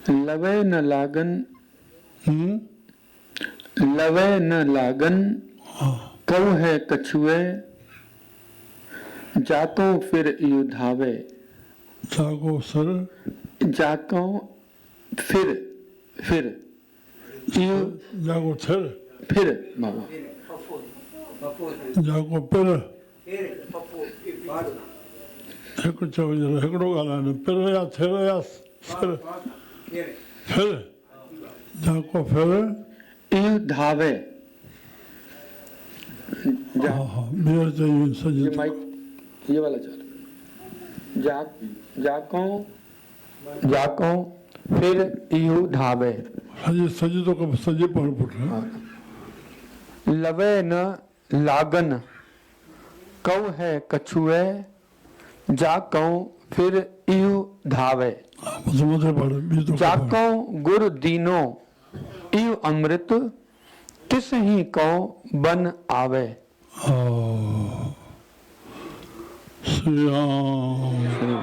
लवे न लागन, लवे न लागन, कऊ है कछुए, जाको फिर यू धावे। जाको सर, जाको फिर यू, जाको थिर, फिर बाबा, जाको पिर, हिकु चओ हिकिड़ो ॻाल्हाइनि पिर या थिर या सिर, फिर जाको फिर यू धावे। हाँ हाँ ॿीहर चई सॼी ये माइक ये वाला चल। जाको फिर यू धावे। सॼी तो कब सॼी पढ़ पुट लवे न लागन, कऊ है कछुए, जाको फिर यू धावे। जाको गुर दीनो यू अमृत, तिस ही को बन आवे। श्री राम श्री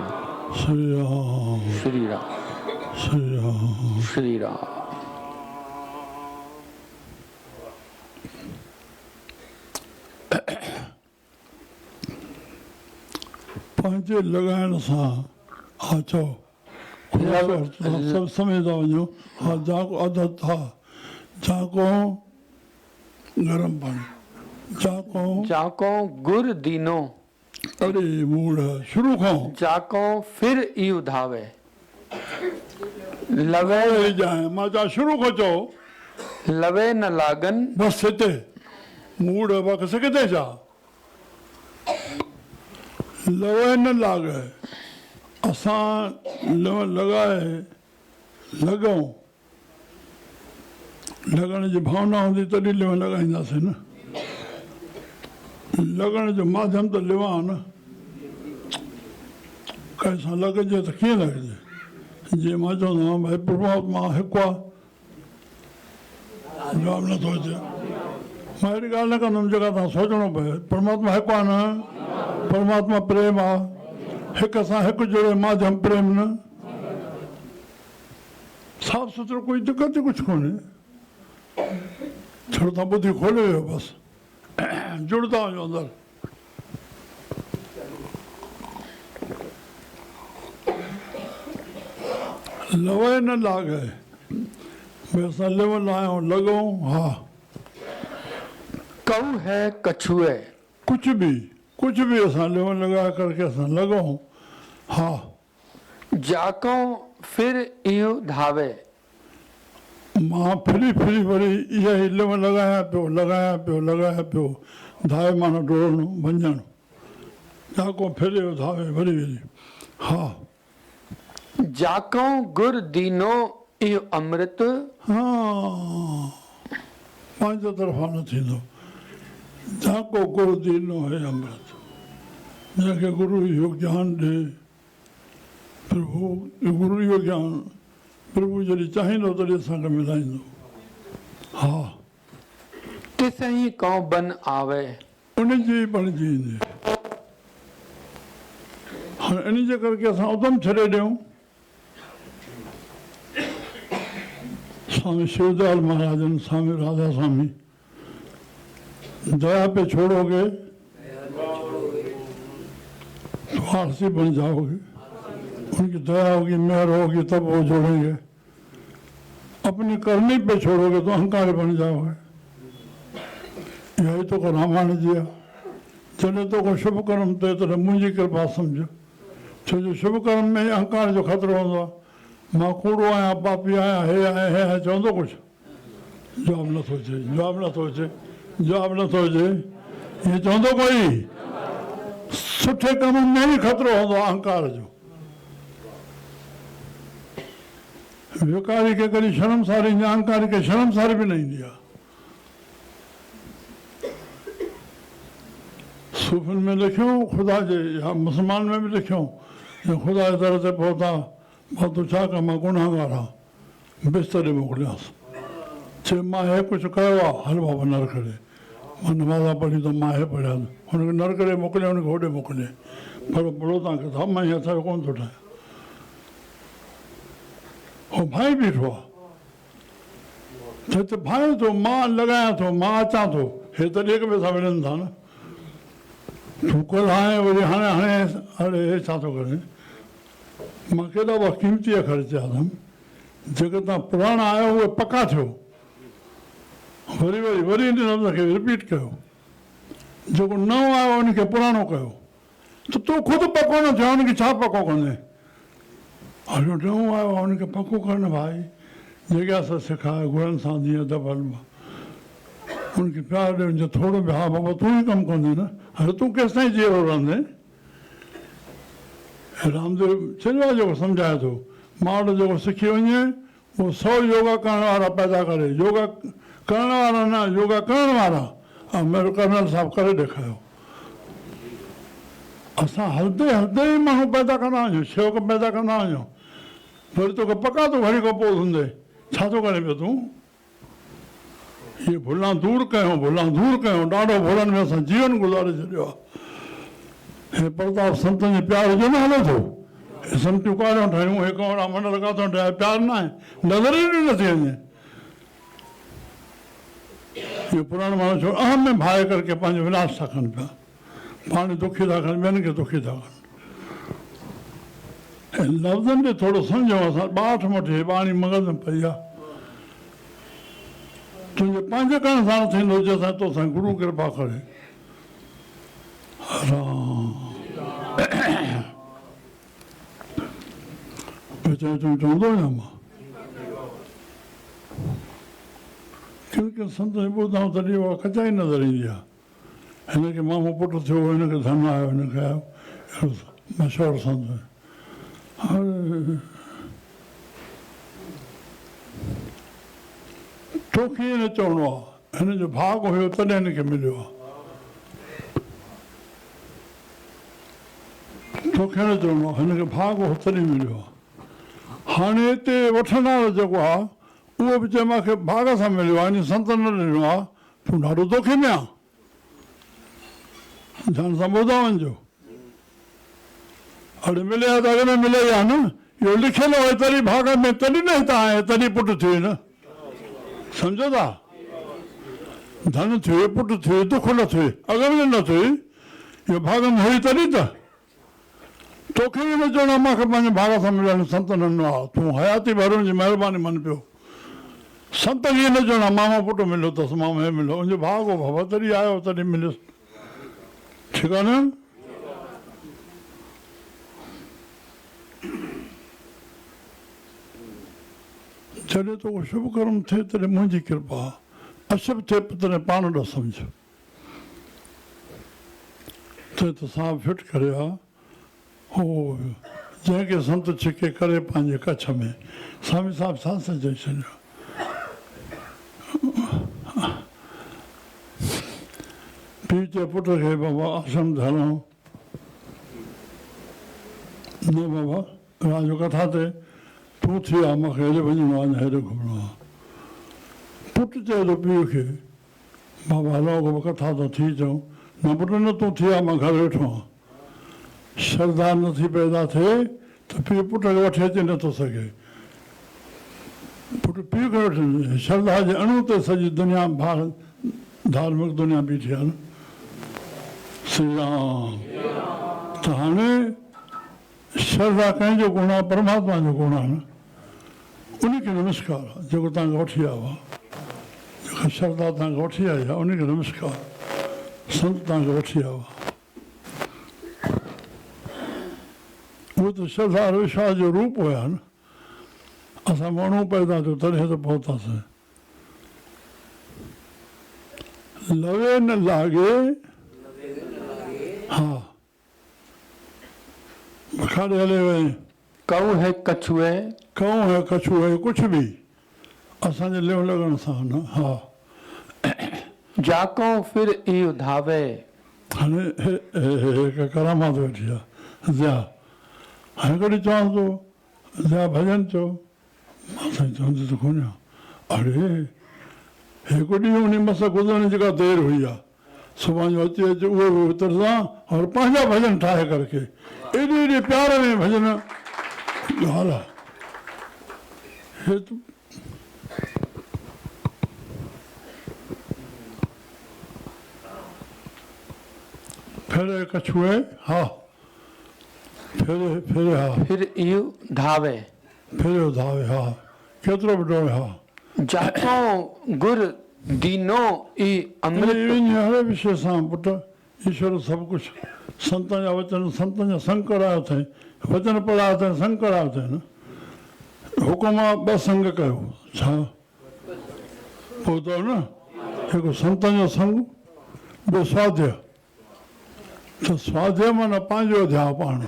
राम श्री राम श्री राम श्री राम। पंहिंजे लॻाइण सां हा चओ सभु सम्झंदा वञो। हा जाको आदत हा जाको गरम पाणी जाको गुर दीनो, अरे मूड़ शुरू खां जाको फिर यू धावे। लवे जाए मां जा शुरू खां चओ लवे न लागन, बसि हिते मूड़ बाक़ी किथे जा लवे न लागे असां लॻाए लॻूं लॻण जी भावना हूंदी तॾहिं लिव लॻाईंदासीं न। लॻण जो माध्यम त लिवा न कंहिंसां लॻजे त कीअं लॻजे। जीअं मां चवंदो आहियां भई परमात्मा हिकु आहे, जवाबु नथो अचे। मां अहिड़ी ॻाल्हि न कंदुमि जेका तव्हां सोचणो पए। परमात्मा हिकु आहे न, परमात्मा प्रेम आहे, हिक सां हिकु जोड़े माध्यम प्रेम न। साफ़ सुथरो कोई दिक़त ई कुझु कोन्हे, छो तव्हां ॿुधी खोले वियो बसि जुड़ंदा वञो अंदरि। लवे न लागे भई असां लिव लाहियूं लॻूं हा। कऊ है कछुए, कुझु बि असां लिव लॻाए करके असां लॻूं हा। जाको फिर यू धावे। मां फिरी वरी इहा ई लिव लॻायां पियो धावे माना डोड़णो भञणु। जाको फिरे धावे वरी हा। जाको गुर दीनो यू अमृत, हा पंहिंजे तरफ़ां न थींदो। जाको गुरु दीनो है अमृत, जंहिंखे गुरु इहो ज्ञान ॾे प्रभु, गुरु इहो ज्ञान प्रभु जॾहिं चाहींदो तॾहिं असांखे मिलाईंदो हा। तिस ही को बन आवे। उनजी बणिजी ईंदी। हाणे इन जे करके असां उधम छॾे ॾियूं। स्वामी शिवदयाल महाराजन, स्वामी राधा स्वामी, दया पे छोड़ोगे तो आरसी बन जाओगे, उनकी दया होगी मेहर होगी तब वो जोड़ेंगे। अपनी करनी पे छोड़ोगे तो अहंकार बन जाओगे। यही तो को रामायण जी आहे। जॾहिं तो को शुभ कर्म ते तॾहिं मुंहिंजी कृपा सम्झो। छो जो शुभ कर्म में अहंकार जो ख़तरो हूंदो आहे। मां कूड़ो आहियां, पापी आहियां, हे आहियां चवंदो कुझु? जवाबु नथो अचे। हीअं चवंदो कोई? सुठे कम में बि ख़तरो हूंदो आहे अहंकार जो। विकारी खे कॾहिं शर्मसारी ईंदी, अहंकारी खे शर्मसारी बि न ईंदी आहे। सूफ़िन में लिखियो ख़ुदा जे, या मुस्लमान में बि लिखियो ख़ुदा जे दर ते पहुता, मां तूं छा कयां, मां गुनाहगार आहियां, बिस्तरे मोकिलियांसि। चए मां हे कुझु कयो आहे, हल बाबा नरक ॾे। मां नमाज़ा पढ़ी त मां हे पढ़िया, हुनखे नरक ॾे मोकिलिया, हुनखे होॾे मोकिलिया। पर बुरो तव्हां किताब मां हीअं असांजो कोन थो ठाहे। हो भाई बीठो आहे चए त भाई थो मां लॻायां थो मां अचां थो हे त ॾेक ॿिए सां विढ़नि था न तूं कल हाणे वरी हाणे हाणे अड़े हे छा थो करे मां केॾा उहा क़ीमती अखर चया अथमि जेके तव्हां पुराणा आहियो उहे पका थियो वरी वरी वरी इन लफ़्ज़ खे रिपीट कयो जेको नओं आयो उनखे पुराणो कयो त तूं ख़ुदि पको न थियो उनखे छा पको कंदे हलो नओं आयो आहे उनखे पको करणु भाई जेके असां सिखायो गुरनि सां जीअं दफ़ल मां उनखे प्यारु ॾे उनजो थोरो बि हा बाबा तूं ई कमु कंदे न हाणे तूं केसि ताईं जहिड़ो रहंदे रामदेव चयो आहे जेको सम्झाए थो मां वटि जेको सिखी वञे उहो 100 योगा करण वारा पैदा करे योगा करण वारा न योगा करण वारा ऐं मेरो कर्नल साहिबु करे ॾेखारियो असां हलंदे हलंदे ई माण्हू पैदा कंदा आहियूं शेवक पैदा कंदा आहियूं वरी तोखे पका थो घड़ी खां पोइ हूंदे छा थो करे पियो तूं इहे भुलां दूर कयूं ॾाढो भुलनि में असां जीवन गुज़ारे छॾियो आहे हे प्रताप संतनि जे प्यार जो न हले थो हे संतियूं कारियूं ठाहियूं हे कवड़ा मंडल काथो ठाहिया प्यार न आहे नज़र ई नथी वञे इहो पुराणो माण्हू छो अहम में भाए करके पंहिंजो विनाश था कनि पिया पाण दुखी था कनि ॿियनि खे दुखी था कनि ऐं लफ़्ज़नि खे थोरो सम्झूं असां ॿाठ मथे ॿाणी मग़ज़ में पई आहे तुंहिंजे पंहिंजे करण सां न थींदो जंहिंसां तोसां गुरू कृपा करे चवंदो आहियां मां किन किन संत ॿुधां तॾहिं उहा कचाई नज़र ईंदी आहे हिनखे मामो पुटु थियो हिनखे धन आयो हिनखे आयो अहिड़ो मशहूरु संत तोखे ईअं न चवणो आहे हिन जो भाग हुयो तॾहिं हिनखे मिलियो आहे तोखे न चवणो आहे हिनखे भाग हो तॾहिं मिलियो आहे हाणे हिते वठंदड़ जेको आहे उहो बि चए मूंखे भाग सां मिलियो आहे इन संत न ॾिनो आहे तूं ॾाढो तोखे में आहे ध्यान सां ॿुधा वञिजो अड़े मिले आहे त अॻ में मिले ई आहे न इहो लिखियलु आहे तॾहिं भाग में तॾहिं न हितां आहे तॾहिं पुटु थियो न सम्झो था धन थिए पुटु थिए दुख न थिए अॻ में न थिए इहो भाग में हुई तॾहिं त तोखे बि न चवणो मूंखे पंहिंजे भाग सां मिलियो संत न ॾिनो आहे तूं हयाती भरून जी महिरबानी मन पियो संत खे न चवणो मामो पुटु मिलियो अथसि मामो हे मिलियो उनजो भाग हो बाबा तॾहिं आयो तॾहिं मिलियुसि ठीकु आहे न जॾहिं तो शुभ कर्म थिए तॾहिं मुंहिंजी कृपा अशुभ थिए तॾहिं पाण ॾ सम्झ त साहु फिट करे आहे हो जंहिंखे संत छिके करे पंहिंजे कच्छ में स्वामी साहिबु छा चई छॾियो पीउ चए पुट खे बाबा आश्रम ते हलूं न बाबा राज कथा ते तूं थी आहे मूंखे हेॾे वञिणो आहे हेॾे घुमिणो आहे पुटु चए थो पीउ खे बाबा हलो कथा त थी अचूं न पुटु न तूं थी आहे मां घर वेठो आहियां श्रद्धा नथी पैदा थिए त पीउ पुट खे वठी अची नथो सघे पुटु पीउ खे वठी श्रद्धा जे अणु ते सॼी दुनिया धार्मिक दुनिया बीठी आहे न श्री राम त हाणे श्रद्धा कंहिंजो गुण आहे परमात्मा जो गुण आहे न उनखे नमस्कार आहे जेको तव्हांखे वठी आयो आहे जेका श्रद्धा तव्हांखे वठी आई आहे उनखे नमस्कार संत तव्हांखे वठी आयो आहे उहो त श्रद्धा विश्वास जो रूप हुया न असां माण्हू पैदा थियो तॾहिं त पहुतासीं लवे न लागे हा बखाड़े हले वञे कऊ है कछुए कऊं है कछू है कुझु बि असांजे लेव लॻण सां न हा जाको फिर इहो धावे हाणे हिकु करामात वेठी आहे ज़िया हाणे कॾहिं चवां थो ज़िया भॼन चओ मां साईं चवंदी त कोन अड़े हिकु ॾींहुं उन मस गुज़रण जी जेका देरि हुई आहे सुभाणे जो अचे उहे बि उतरसां और पंहिंजा भॼन ठाहे करके एॾे एॾे प्यार में भॼन ॻाल्हि आहे हे तो फेरे कछुए हा फेरे हा फिर इहो धावे फेरे धावे हा केतिरो वॾो हा जाको गुर दीनो ई अमृत हर विषय सां पुट ईश्वर सभु कुझु संतनि जा वचन संतनि जा संग करायो अथई वचन पढ़ायो अथई संग करायो अथई न हुकुम आहे ॿ संग कयो छा पोइ त न हिकु संतनि जो संग ॿियो स्वाध्याय त स्वाध्याय माना पंहिंजो अध्याय पाण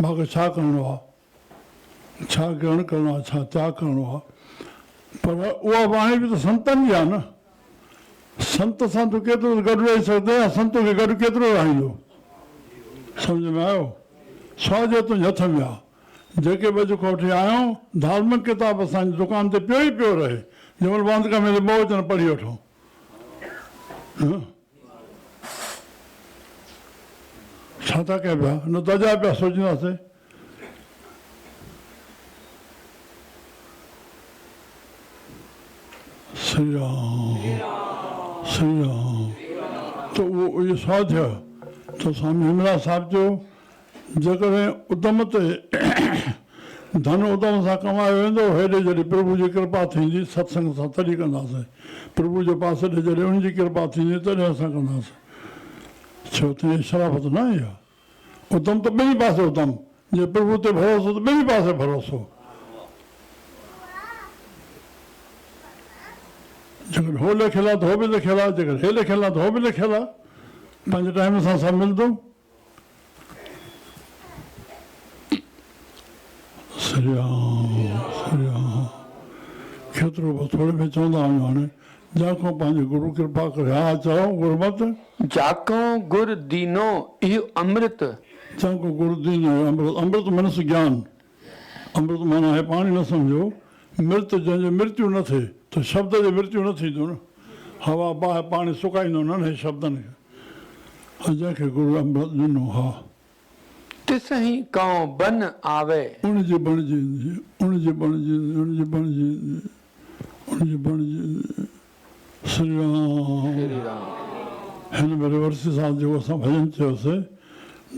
मूंखे छा करिणो आहे छा ग्रहण करिणो आहे छा त्याग करिणो आहे पर उहा वाणी बि त संतनि जी आहे न संत सां तूं केतिरो गॾु रही सघंदे या संत खे गॾु केतिरो रहंदो सम्झ में आयो स्वाध्याय तुंहिंजे हथ में आहे जेके बि जेको वठी आहियूं धार्मिक किताब असांजी दुकान ते पियो ई पियो रहे जंहिंमहिल बंदि कमु ॿ वचन पढ़ी वठूं छा था कया पिया न दजा पिया सोचींदासीं श्री राम श्री राम त उहो इहो स्वाध्याय त स्वामी हिमराज साहिब जो जेकॾहिं उधम ते धन उधम सां कमायो वेंदो हेॾे जॾहिं प्रभु जी कृपा थींदी सत्संग सां तॾहिं कंदासीं प्रभु जे पासे ॾे जॾहिं उनजी कृपा थींदी तॾहिं असां कंदासीं छो त शराफ़त न आहे इहा उधम त ॿिनी पासे उधम जे प्रभु ते भरोसो त ॿिनी पासे भरोसो जेकर हो लिखियलु आहे त हो बि लिखियलु आहे जेकर हे लिखियलु आहे त हो बि लिखियलु आहे पंहिंजे टाइम सां सभु मिलंदो श्री राम केतिरो थोरे में चवंदा आहियूं हाणे जाको पंहिंजे गुरू कृपा करे हा चओ गुरमत जाको गुर दीनो इहो अमृत जाको गुरू दीनो अमृत अमृत मनस ज्ञान अमृत माना आहे पाणी न सम्झो मृत जंहिंजो मृत्यु न थिए त शब्द जो मृत्यु न थींदो न हवा बाहि पाणी सुकाईंदो न हे शब्दनि खे जंहिंखे गुरू अमृत ॾिनो हा तिसही कौ बन आवे उनजी बणिजी उनजी बणिजी उनजी बणिजी उनजी बणिजी श्री राम हिन भेरे वर्सी साहिब जेको असां भॼन चयोसीं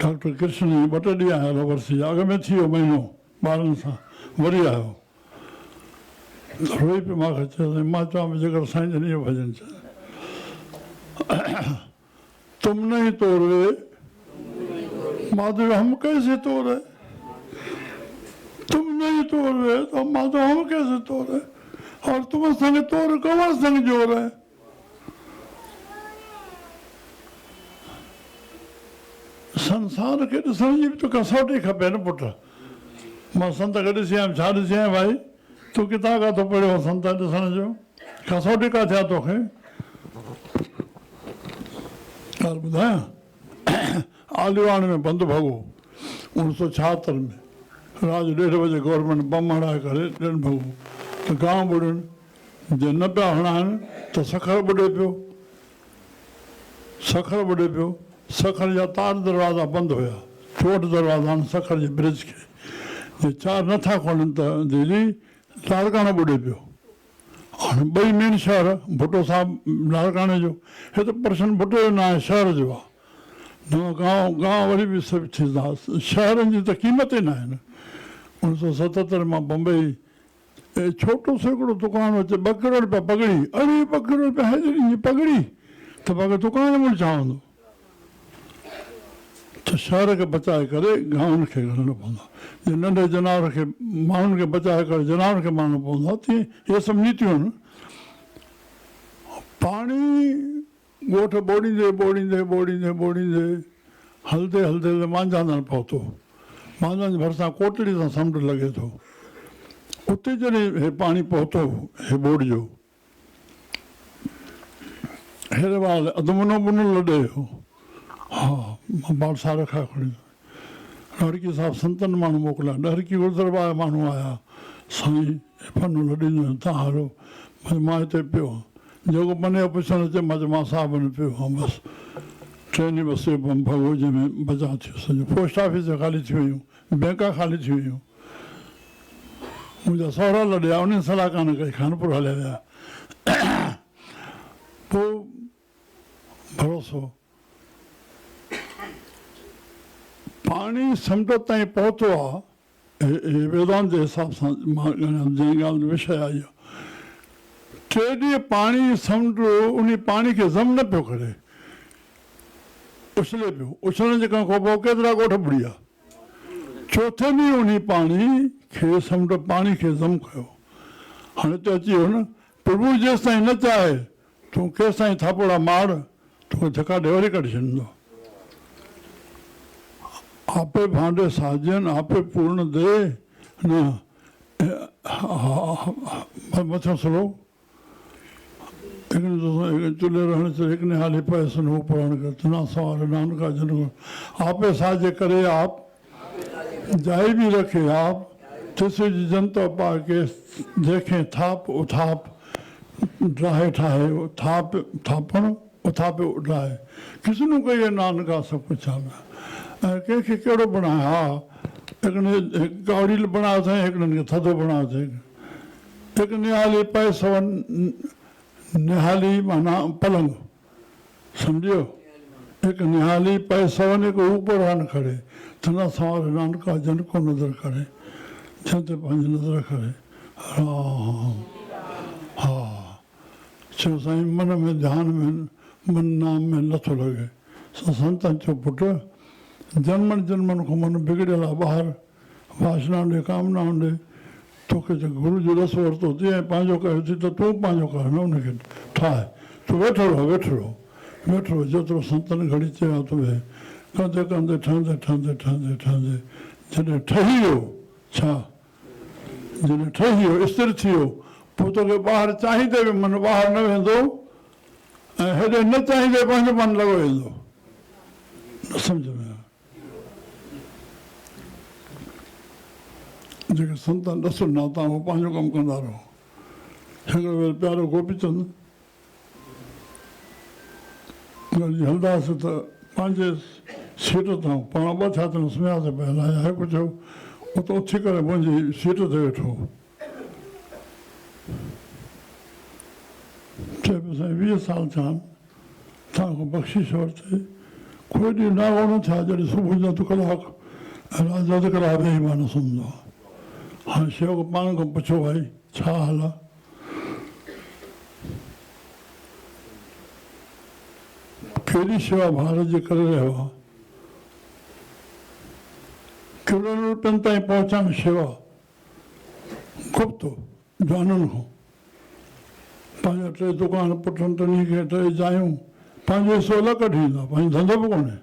डॉक्टर कृष्ण जी ॿ टे ॾींहं आयल वर्सी अॻ में थी वियो महीनो ॿारनि सां वरी आयो रोई पियो मूंखे चयोसीं मां चवां जेकर साईं जन इहो भॼन चयो तुम नहीं तोड़े माधव हम कैसे तोड़े तुम नहीं तोड़े तो माधव हम कैसे तोड़े और तुम संग तोड़ कवर संग जोड़े संसार खे ॾिसण जी बि तो कसौटी खपे न पुट मां संत खे ॾिसी आयुमि छा ॾिसी आहीं भाई तूं किथां खां थो पढ़ियो संत ॾिसण जो कसौटी का थिया तोखे ॻाल्हि ॿुधायां आलिवाण में बंदि भॻो 1976 में राति 1:30 बजे गवर्नमेंट बम हणाए करे ॾियनि भॻो त गांव ॿुॾनि जे न पिया हणाइनि त सखर ॿुॾे पियो सखर ॿुॾे पियो सखर जा तार दरवाज़ा बंदि हुया चोट दरवाज़ा आहिनि सखर जे ब्रिज खे जे चार नथा खोलनि त दिल्ली लाड़काणो ॿुॾे पियो हाणे ॿई मेन शहर भुटो साहिब लाड़काणे जो हे त प्रश्न भुटे जो न आहे शहर जो आहे न गांव वरी बि सभु थींदा शहरनि जी त क़ीमत ई न आहे न 1977 मां बम्बई छोटो सो हिकिड़ो दुकानु अचे 2 करोड़ रुपया पगड़ी अरे 2 करोड़ रुपया हैदरी पगड़ी त बाक़ी दुकान में छा हूंदो त शहर खे बचाए करे गांवनि खे हलणो पवंदो जे नंढे जनावर खे माण्हुनि खे बचाए करे जनावर खे मारणो पवंदो आहे तीअं इहे सभु नीतियूं आहिनि पाणी ॻोठ ॿोड़ींदे ॿोड़ींदे ॿोड़ींदे ॿोड़ींदे हलंदे हलंदे मांझांदड़ पहुतो मांझां जे भरिसां कोटड़ी सां समुंड लॻे थो उते जॾहिं हे पाणी पहुतो हे ॿोड़ जो हेड़े वाल अधु मुनो मुनो लॾे हो हा मां बादशाह रखा खणी ॾाढकी साहिबु संतनि माण्हू मोकिलिया ॾाढकी गुरुदरबार माण्हू आया साईं फन लॾींदो तव्हां हलो मां हिते पियो जेको मने पुछणु अचे मां साहिबनि पियो हा बसि ट्रेन बस भॻो जंहिंमें बचा थियो सॼो पोस्ट ऑफिस ख़ाली थी वियूं बैंका ख़ाली थी वियूं मुंहिंजा सहुरा लॾिया उन्हनि सलाह कान कई खानपुर हलिया विया पोइ भरोसो पाणी समुंड ताईं पहुतो आहे वेदांत जे हिसाब सां मां जंहिं ॻाल्हि जो विषय आहे इहो 3 ॾींहं पाणी समुंड उन पाणी खे ज़म न पियो करे उछले पियो उछलण जे खां पोइ केतिरा ॻोठ बुॾी विया 4थे ॾींहुं उन पाणी खे समुंड पाणी खे ज़म कयो हाणे त अची वियो न प्रभु जेसि ताईं न चाहे तूं केसि ताईं थापोड़ा मार तोखे धका ॾे वरी कढी छॾींदो आपे भांडे साजन आपे पूर्ण दे न मथां सलो चूल्हे रहण से एक निहाली पैसन हो पुराण कर तुना सवार नानका जन आपे साजे करे आप जाए भी रखे आप तिसु जी जनता पाके देखें थाप उथाप ड्राहे ठाहे थाप थापण उथापे उड़ाए किसनू कहिए नानका सब कुछ आवे कंहिंखे कहिड़ो बणाए हा हिकिड़े कौड़ी बणायो अथई हिकिड़नि खे थधो बणायो अथई हिकु निहाली पए सवन निहाली माना पलंग सम्झियो हिकु निहाली पए सवन हिकु ऊपर हन खड़े थना सवार नानका जन को नज़र करे जन ते पंहिंजी नज़र करे राम हा चयो साईं मन में ध्यान में मन नाम में नथो लॻे संतनि चयो पुटु जन्मनि जन्मनि खां मन बिगड़ियल आहे ॿाहिरि वासना ॾे कामना ॾे तोखे जेको गुरू जो रस वरितो तीअं पंहिंजो कयो थी त तूं पंहिंजो कर न उनखे ठाहे तूं वेठो रहो जेतिरो संतनि घड़ी चयो तूं वेह कंदे कंदे ठहंदे ठहंदे ठहंदे ठहंदे जॾहिं ठही वियो छा जॾहिं ठही वियो स्थिर थी वियो पोइ तोखे ॿाहिरि चाहींदे बि मन ॿाहिरि न वेंदो ऐं हेॾे न चाहींदे पंहिंजो मन लॻो वेंदो न सम्झ में जेके संतनि ॾस ॾिना तव्हां उहो पंहिंजो कमु कंदा रहो हिकिड़ो भेरो प्यारो गोपीचंद हलंदासीं त पंहिंजे सीट तां पाण 2 छातनि सुम्हियासीं पियल आहे कुझु उते उथी करे मुंहिंजी सीट ते वेठो चए पियो साईं 20 साल थिया आहिनि तव्हांखां बख़्शिश वरिते कोई ॾींहुं नागो न थिया जॾहिं सुबुह जो अधु कलाकु ऐं राति जो अधु कलाकु वेही मां न सुम्हंदो आहे हाणे शेवक पाण खां पुछो भाई छा हाल आहे कहिड़ी शेवा भारत जी करे रहियो आहे कहिड़नि रुपयनि ताईं पहुचाइण शेवा गुप्त जाननि खां पंहिंजा 3 दुकान पुटनि टनी खे 3 जायूं पंहिंजो हिसो अलॻि कढी ईंदा पंहिंजो धंधो बि कोन्हे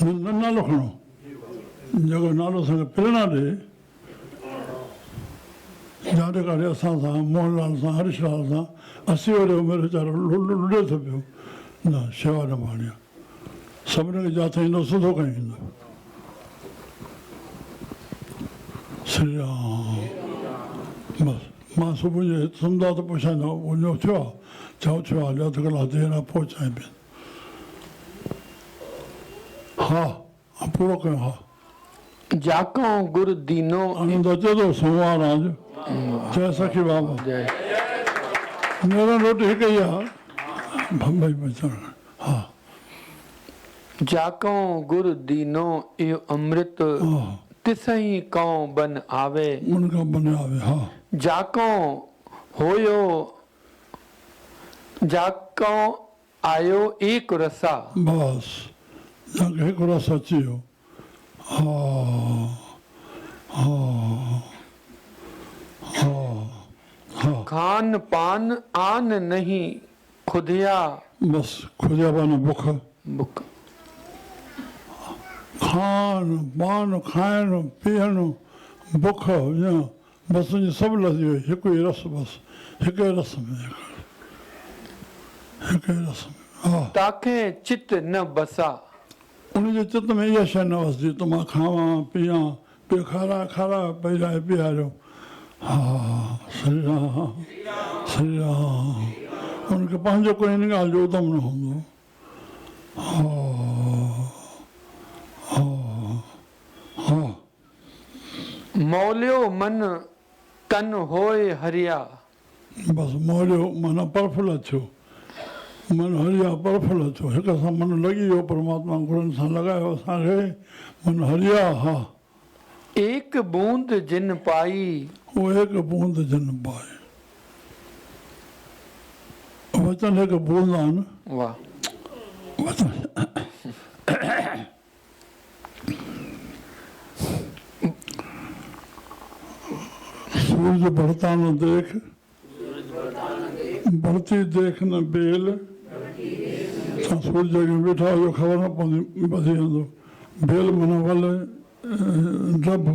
न नालो खणो जेको नालो असांखे प्रेरणा ॾे जाॾे काॾे असां सां मोहनलाल सां हरीशलाल सां 80 वरे उमिरि वीचारो लुॾे थो पियो न शेवा न भाणी सभिनी खे जिथे ईंदो सिधो खणी ईंदो श्री राम बसि मां सुबुह जो सुम्हंदो आहे त पुछाईंदो उहो थियो आहे चओ थियो आहे 2 कलाक देरि आहे पहुचाए पिया हा पूरो कयो हा जाको गुरु दीनो आनंद अचे थो सोमवार आज जय सखी बाबा मेरा रोटी हिकु ई आहे बम्बई में चढ़ण हा जाको गुरु दीनो इहो अमृत तिसई कौ बन आवे उनखां बने आवे हा जाको होयो जाको आयो एक रसा बसि जंहिंखे हिकु रस अची वियो हा हा हा हा खान पान आन नहीं खुदिया बसि खुदिया पान बुख बुक खान पान खाइण पीअण बुख या बसि उनजी सभु लधी वई हिकु ई रस बसि हिकु ई रस में हिकु ई रस में हा ताखे चित न बसा उनजे चित में इहा शइ न वसदी त मां खावां पीआं पियो खारा खारा पीआरे पीआरियो हा श्री राम उनखे पंहिंजो कोई इन ॻाल्हि जो उदम न हूंदो हा हा हा मौलियो मन तन होए हरिया। बसि मोलियो माना प्रफुल्ल थियो, मन हरिया प्रफुल्ल थियो, हिक सां मन लॻी वियो परमात्मा गुरनि सां लॻायो असांखे, मन हरिया। हा, एक बूंद जिन पाई। उहो हिकु बूंद जिन पाए, वचन हिकु बूंद आहिनि। वाह। वचन सूरज बढ़ता न देख, बढ़ती देख न बेल। सूरज खे वेठा हुजो ख़बर न पवंदी वधी वेंदो। बेल माना वल डब।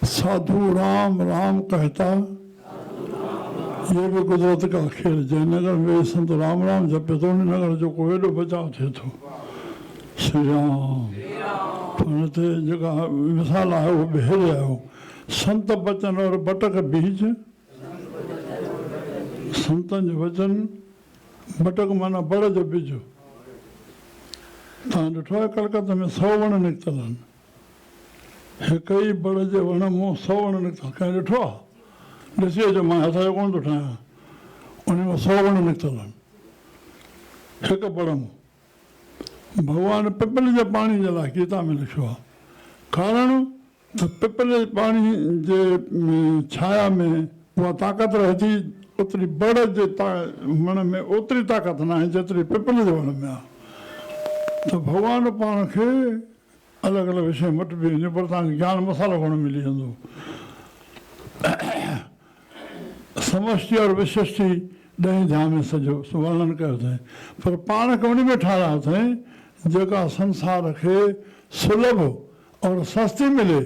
साधु राम राम कहता, ये भी कुदरत का खेल। जयनगर में संत राम राम जपे तो उन नगर जो को एॾो बचाव थिए थो। श्री राम हुन ते जेका मिसाल आहे उहो ॿेहरे आयो। संत बचन और बटक बीज। संतनि जो वचन, बटक माना बड़ जो बीज। तव्हां ॾिठो आहे कलकत्ता में 100 वण निकितल आहिनि। हिक ई बड़ जे वण मां 100 वण निकितल। कंहिं ॾिठो आहे? ॾिसी अचो, मां हथ जो कोन थो ठाहियां। उन में 100 वण निकितल आहिनि हिक बड़ मां। भॻवानु पिपल जे पाणी जे लाइ गीता में लिखियो आहे। कारण त पिपल जे पाणी जे छाया में उहा ताक़त रहे थी, ओतिरी बड़ जे वण में ओतिरी ताक़त न आहे जेतिरी पिपल जे वण में आहे। त भॻवानु पाण खे अलॻि अलॻि विषय मट बि वञे, पर तव्हांखे ज्ञान मसालो कोन मिली वेंदो। समष्टि और विशिष्टि 10 ध्यान में सॼो वर्णन कयो अथई, पर पाण खे उन में ठाहिरायो अथई जेका संसार खे सुलभ और सस्ती मिले,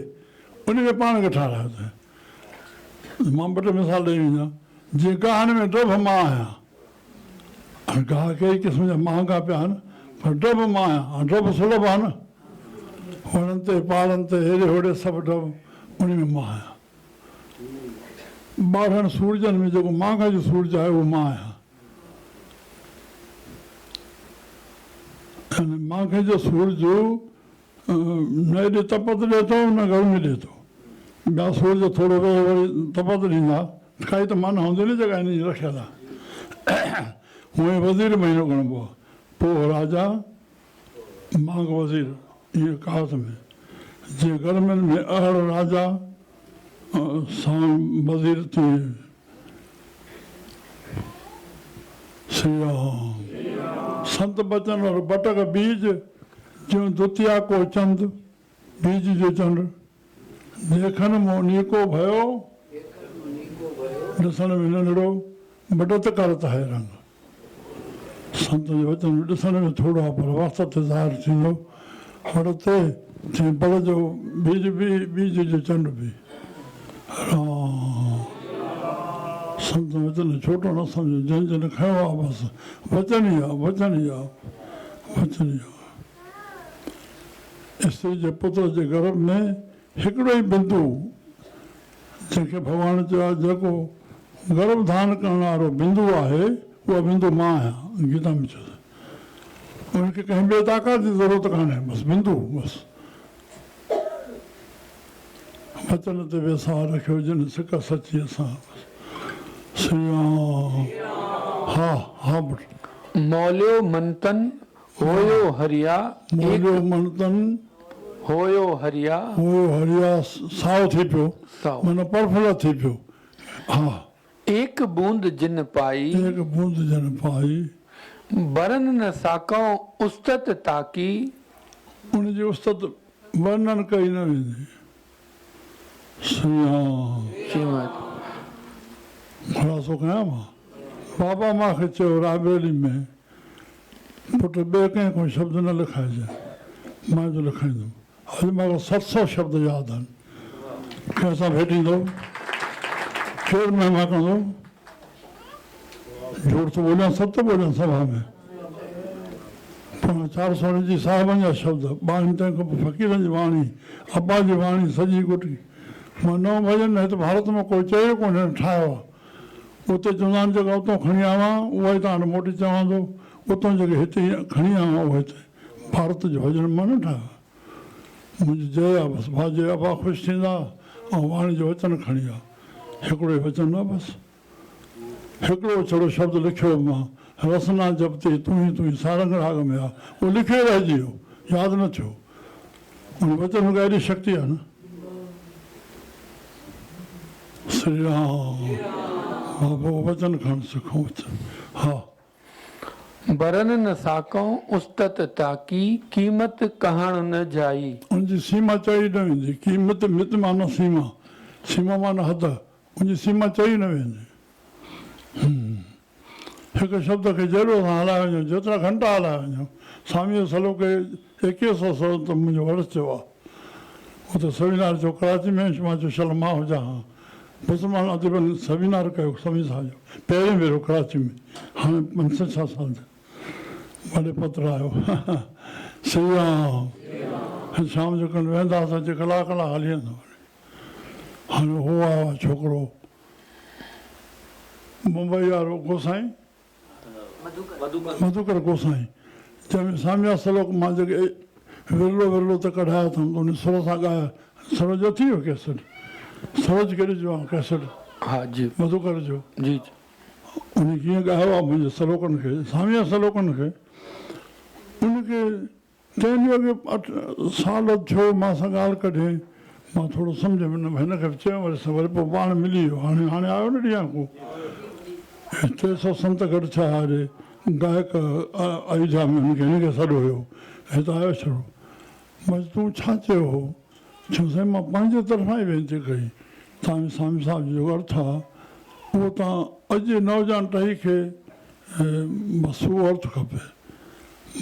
उन में पाण खे ठाहिरायो अथई। मां 2 टे मिसाल ॾेई वेंदा। जीअं गाहन में डब मां आहियां। गाह कई क़िस्म जा महांगा पिया आहिनि, पर डब मां आहियां। डब सुलभ आहे न, वणनि ते पहाड़नि ते हेॾे होॾे सभु डब, उन में मां आहियां। 12 सूरजनि में जेको महांगा जो सूरज आहे उहो मां आहियां। मांखे जो सूरज न एॾी तपत ॾिए थो न गर्मी ॾिए थो। ॿिया सूरज थोरो वेह वरी तपत ॾींदा, काई त माना हूंदी न जेका हिन जी रखियल आहे। हूअं वज़ीर महीनो ॻणबो आहे, पोइ राजा मांग वज़ीर, इहे कहावत में। जीअं गर्मियुनि में अहड़ राजा सां वज़ीर थी। श्री राम। संत बचन और बटक बीज, जो दुतिया को चंद बीज जो चंड। देखन मो नीको भयो, ॾिसण में नंढड़ो, बडत करत है रंग। संत जो वचन ॾिसण में थोरो आहे, पर वास्तव ते ज़ाहिर थींदो। बड़ते जीअं बड़ जो बीज बि, बीज जो चंड बि। संत वचन छोटो न सम्झो, जंहिं जन खयो आहे बसि वचन ई आहे, वचन ई आहे, वचन ई आहे। स्त्री जे पुत्र जे गर्भ में हिकिड़ो ई बिंदु, जंहिंखे भॻवानु चयो आहे जेको गर्भ धारण करण वारो बिंदु आहे, उहा बिंदु मां आहियां। गीता में चयो उनखे कंहिं ॿिए ताक़त जी ज़रूरत कान्हे, बसि बिंदु, बसि। वचन ते वेसाह रखियो जिन सिक सची असां। श्री राम। हा हा। मौलियो मंतन होयो हरिया। मौलियो मंतन होयो हरिया। होयो हरिया, साओ थी पियो, माना प्रफुल्ल थी पियो। हा। एक बूंद जिन पाई। एक बूंद जिन पाई। बरन न साकौ उस्तत ताकी। उनजी उस्तत वर्णन कई न वेंदी। श्री राम। ख़ुलासो कयां मां। बाबा मूंखे चयो रायबरेली में, पुट ॿिए कंहिं कोई शब्द न लिखाइजे, मां जो लिखाईंदुमि। अॼु मूंखे 700 शब्द यादि आहिनि। कंहिं सां भेटींदो, केरु महिमा कंदो, झूठ तो बोलियां, सत बोलियां सभा में। 400 जी साहिबनि जा शब्द, 12 तंहिंखां पोइ फ़क़ीरनि जी वाणी, अब्बा जी वाणी सॼी गुटी। मां 9 भॼन हिते भारत में कोई चयो कोन ठाहियो आहे। उते चवंदा आहिनि जेका उतां खणी आवां उहा ई तव्हां वटि मोटी चवंदो, उतां जेके हिते खणी आवां उहा हिते। भारत जो भॼन मां न ठाहियो। मुंहिंजी जय आहे बसि भाॼी अबा ख़ुशि थींदा ऐं वाणी जो वचन खणी आहे हिकिड़ो ई वचन आहे बसि हिकिड़ो छड़ो शब्द लिखियो मां रसना जपती तूं ई सारंग राग में आहे उहो लिखे रहिजी वियो यादि न थियो उन वचन खां एॾी शक्ति आहे न श्री राम हा पोइ वचन खणणु सिखूं हा बरन न साकऊं उस्तत ताकी कीमत कहण न जाई उनजी सीमा चई न वेंदी कीमत मित माना सीमा सीमा माना हद उनजी सीमा चई न वेंदी हिकु शब्द खे जहिड़ो असां हलाए वञूं जेतिरा घंटा हलाए वञूं स्वामीअ सलो खे 2100 त मुंहिंजो वर्ष थियो आहे उते सेमिनार जो कराची में मां चयो शल मां हुजां हा मुस्लमान अदीबन सेमिनार कयो समी साल जो पहिरें भेरो कराची में हाणे 5-6 साल जो वॾे पुत्र आयो श्री राम शाम जो कनि वेंदासीं अची कलाक हली वेंदो हाणे उहो आयो आहे छोकिरो मुंबई वारो गोसाई मधुकर गोसाई जंहिंमें सामिया सलोक मां जेके विरलो त कढाया अथमि त उन सुर सां ॻाया सरोज थी वियो कैसेट सरोज कहिड़ी जो आहे कैसेट हा जी मधुकर जो जी उन कीअं ॻायो आहे मुंहिंजे सलोकनि खे सामिया सलोकनि खे उनखे चइनि वॻे साल थियो मां सां ॻाल्हि कढे मां थोरो सम्झ में न हिन खे चयो वरी पोइ पाण मिली वियो हाणे आयो न ॾींहुं को 300 संत गॾु छा हारे गायक अयोध्या में हुनखे हिनखे सॾु हुयो हिते आयो छो बसि तूं छा चयो हो छो साईं मां पंहिंजे तरफ़ां ई वेनिती कई स्वामी साहिब जो अर्थ आहे उहो तव्हां अॼु जे नौजवान टही खे बसि उहो अर्थ खपे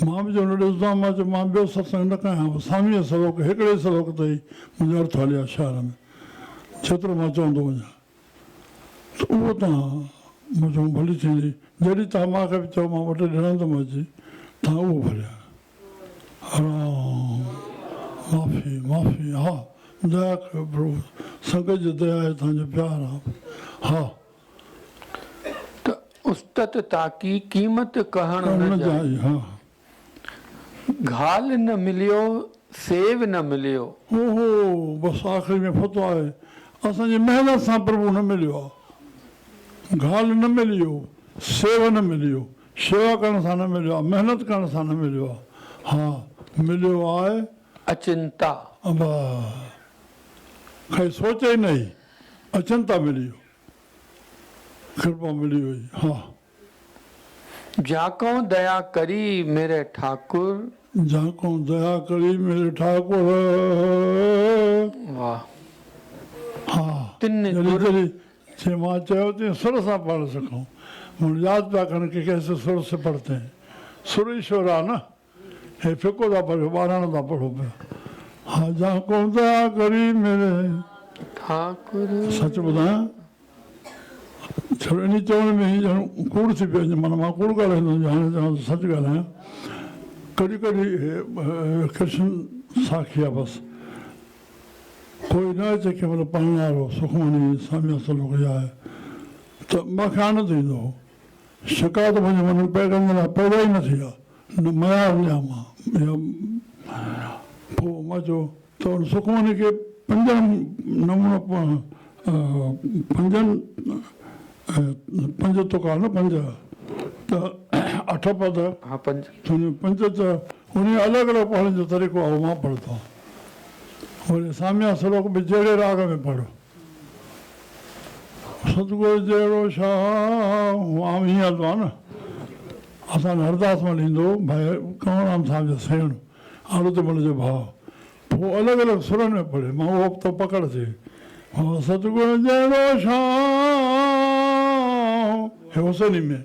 मां बि जो न ॾिसंदो मां चयो मां ॿियो सत्संग न कयां स्वामीअ सलोक हिकिड़े सलोक ते ई मुंहिंजो अर्थ हलिया शहर में जेतिरो मां चवंदो वञा त उहो तव्हां मुंहिंजो भली थींदी जॾहिं तव्हां मूंखे बि चओ मां वटि ॾिणंदुमि अची तव्हां उहो भरिया माफ़ी माफ़ी हा दया कयो प्रभु संगत जी दया आहे तव्हांजो प्यार आहे हा त उस्तत ताकी कीमत कहण न न जाई जाई हा घाल न मिलियो सेव न मिलियो ओहो बसि आख़िरी में फतो आहे असांजी महिनत सां प्रभु न मिलियो आहे घाल न मिलियो सेव न मिलियो शेवा करण सां न मिलियो आहे महिनत करण सां न मिलियो आहे हा मिलियो आहे अचिंता अबा काई सोचे ई नहीं अचिंता मिलियो कृपा मिली हुई हा जाको दया करी मेरे ठाकुर जाको दया करी मेरे ठाकुर वाह हा तिन जॾहिं जॾहिं जे मां चयो तीअं सुर सां पढ़ सघूं माण्हू यादि पिया कनि की कैसे सुर से पढ़ते हैं सुर ईश्वर आहे न हे फिको था पढ़ो ॿाराणो था पढ़ो पिया हा जाको दया करी मेरे ठाकुर सच ॿुधायां छो इन चवण में ही ॼण कूड़ थी पियो वञे माना मां कूड़ ॻाल्हाईंदो आहियां हाणे चवां सच ॻाल्हायां कॾहिं कॾहिं कृष्ण साखी आहे बसि कोई न अचे कंहिं महिल पढ़ण वारो सुखमणी सामिया सलोक आहे त मूंखे आनंद ईंदो हो शिकायत मुंहिंजे मन में पैदा ई न थी आहे न मया ॾियां मां पोइ मां चयो त हुन सुखमणी खे 5 नमूनो 5 तुका न 5 त 8 पद हा पंज 5 त उन अलॻि अलॻि पढ़ण जो तरीक़ो आहे उहो मां पढ़ंदो आहियां वरी सामिया सलोक बि जहिड़े राग में पढ़ो सतगुरु जहिड़ो छा आम हीअं हलंदो आहे न असांजो हरदास महिल ईंदो भाई कंवरराम साहिब जो सेण आरुतमल जो भाउ पोइ अलॻि अलॻि सुरनि में पढ़े मां उहो त पकड़ थी सतगुरु जहिड़ो छा हुसैनी में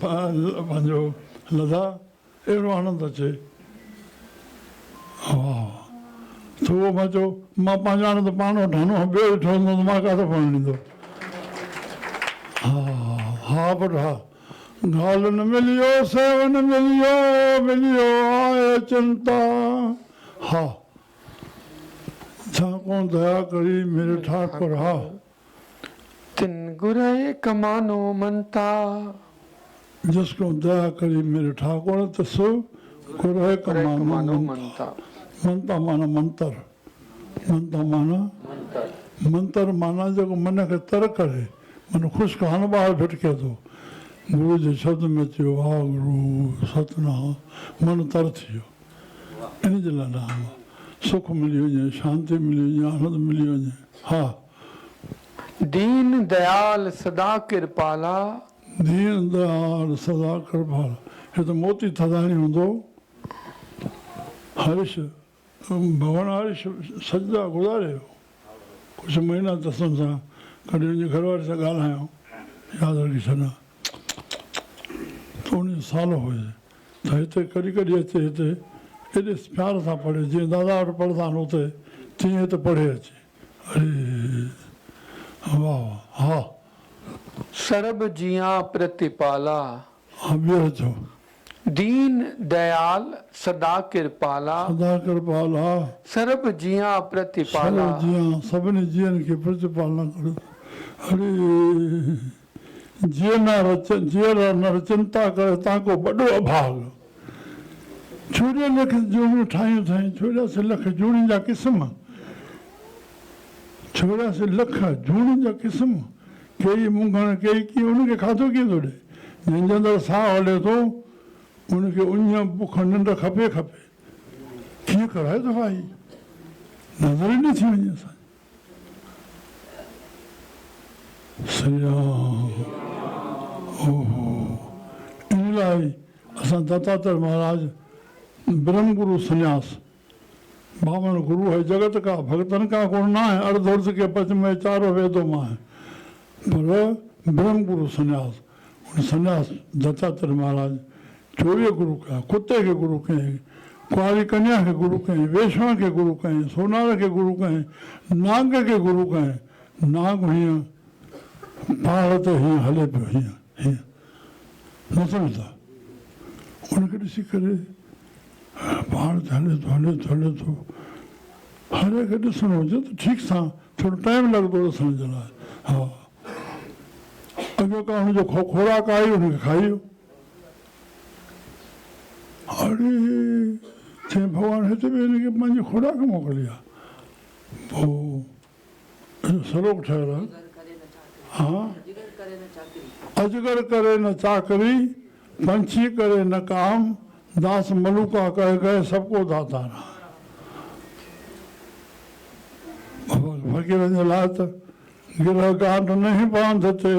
पंहिंजो लधा अहिड़ो आनंद अचे हा त उहो मां चयो मां पंहिंजो आनंद पाण वठां ॿियो ठहंदो त मां किथे पढ़णु ॾींदो हा हा पुटु हा घाल न मिलियो सेव न मिलियो मिलियो आहे चिंता हा जाको दया करी मेरे ठाकुर हा तिन गुरे कमानो मनता जिसको दया करी मेरे ठाकुर तसो गुरु कमानो कमानो मनता मनता माना मंतर, मनता माना मंतर माना जो मन के तर करे, मन खुश कहान बाहर भिटके तो गुरु जे शब्द में थियो वाह गुरु सतनाम मन तर थियो इन जे लाइ नाम सुख मिली वञे, शांति मिली वञे, आनंद मिली वञे। हा दीन दयाल सदा कृपाला, दीन दयाल सदा कृपाला, हे तो मोती थदाणी हूंदो। हरीश भगवान हरीश सजदा गुज़ारे कुछ महीना दसनि सां कॾहिं मुंहिंजे घरवारी सां ॻाल्हायो, यादि रखी छॾां त 19 साल हुए त हिते कॾहिं कॾहिं अचे, हिते एॾे प्यार सां पढ़े, जीअं दादा वटि पढ़ंदा आहिनि उते तीअं हिते पढ़े अचे। अरे वाह वाह। हा सर्ब जिया प्रतिपाला, हा ॿियो अचो। दीन दयाल सदा कृपाला, सदा कृपाला, सर्ब जिया प्रतिपाला, सर्व जियां सभिनी जीअनि खे प्रतिपालना करो। अरे जीअं नर चिंता करे तव्हांखो वॾो अभाग। 84 लख जूणियूं ठाहियूं अथई, 84 लख जूणियुनि जा क़िस्म, 84 लख जूणियुनि जा क़िस्म, कई मुंगण कई कीअं, उनखे खाधो कीअं थो ॾे? जंहिंजे अंदरि साह हले थो उनखे उञ बुख निंड खपे खपे, कीअं कराए थो भाई, नज़र ई न थी वञे असां। ओहो इन लाइ असां दत्तात्रेय महाराज ब्रह्म गुरु संन्यास, बामन गुरु है जगत का भगतन का गुण ना है, अर्धवर्ष के पच में चारों वेदों में है, पर ब्रह्म गुरु संन्यास, उन संन्यास दत्तात्रेय महाराज 24 गुरु कहें, कुत्ते के गुरु कहें, कुआरी कन्या के गुरु कहें, वेश्वा के गुरु कहें, सोनार के गुरु कहें, नाग के गुरु कहें। नाग हीअं पहाड़ ते हीअं हले पियो, हीअं हीअं न सम्झंदा, उनखे ॾिसी करे पहाड़ ते हले थो हले थो हले थो, हर खे ॾिसणो हुजे त ठीकु सां थोरो टाइम लॻंदो ॾिसण जे लाइ। हा अॻियो का हुनजो खोराक आई, हुनखे खाई वियो। अरे चई भॻवानु हिते बि हिनखे पंहिंजी खोराक मोकिली आहे। पोइ सलोक ठहियल आहे। हाँ अजगर करे न चाकरी, पंछी करे न काम, दास मलुका कह गए सबको दातारा। फकीर जे लाइ त गिरह गांठ नहीं बांधते,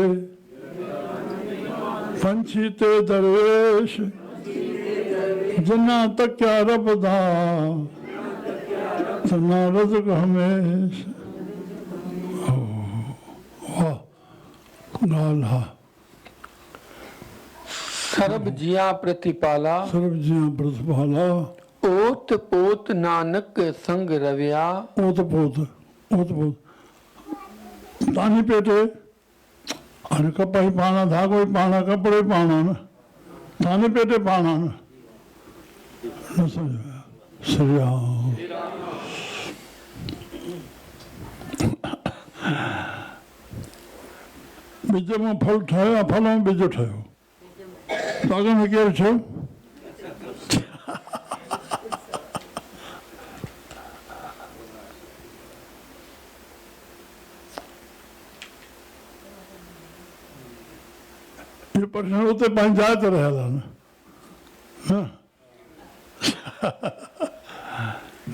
पंछी ते दरवेश, जना तकिया रब दा, तना रज़्क़ हमेश। वाह ॻाल्हि हा। सर्ब जिया प्रतिपाला, सर्व जियां प्रतिपाला, ओत पोत नानक संग रविया, ओत पोत तानी पेटे, हाणे कपाई पाणा, धागो ई पाणा, कपिड़ो ई पाणा न, तानी पेटे पाणा न, न सम्झ में आया। श्री राम। ॿिज मां फल ठहियो आहे, फल में ॿिज ठहियो, साग में केरु थियो? ये प्रश्न उते पंहिंजी जाइ ते रहियल आहे न,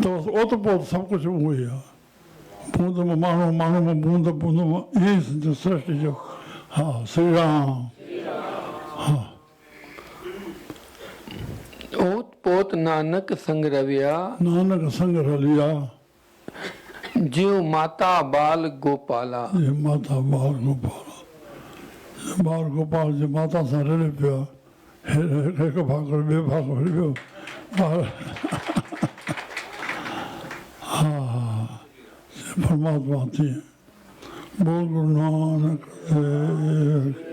त ओत पोत सभु कुझु उहो ई आहे। बूंद में माण्हू, माण्हू में बूंद, बूंद में ईअं ई सृष्टि जो। हा श्री राम। हा ओत पोत नानक संग रविया, नानक संग रलिया, ज्यों माता बाल गोपाला, ये माता बाल गोपाल, बाल गोपाल जे माता सां रले पियो आहे, हिकु भाॻ ॿियो भाॻ वरी ॿियो हा परमात्मा थी। बोल गुरु नानक देव।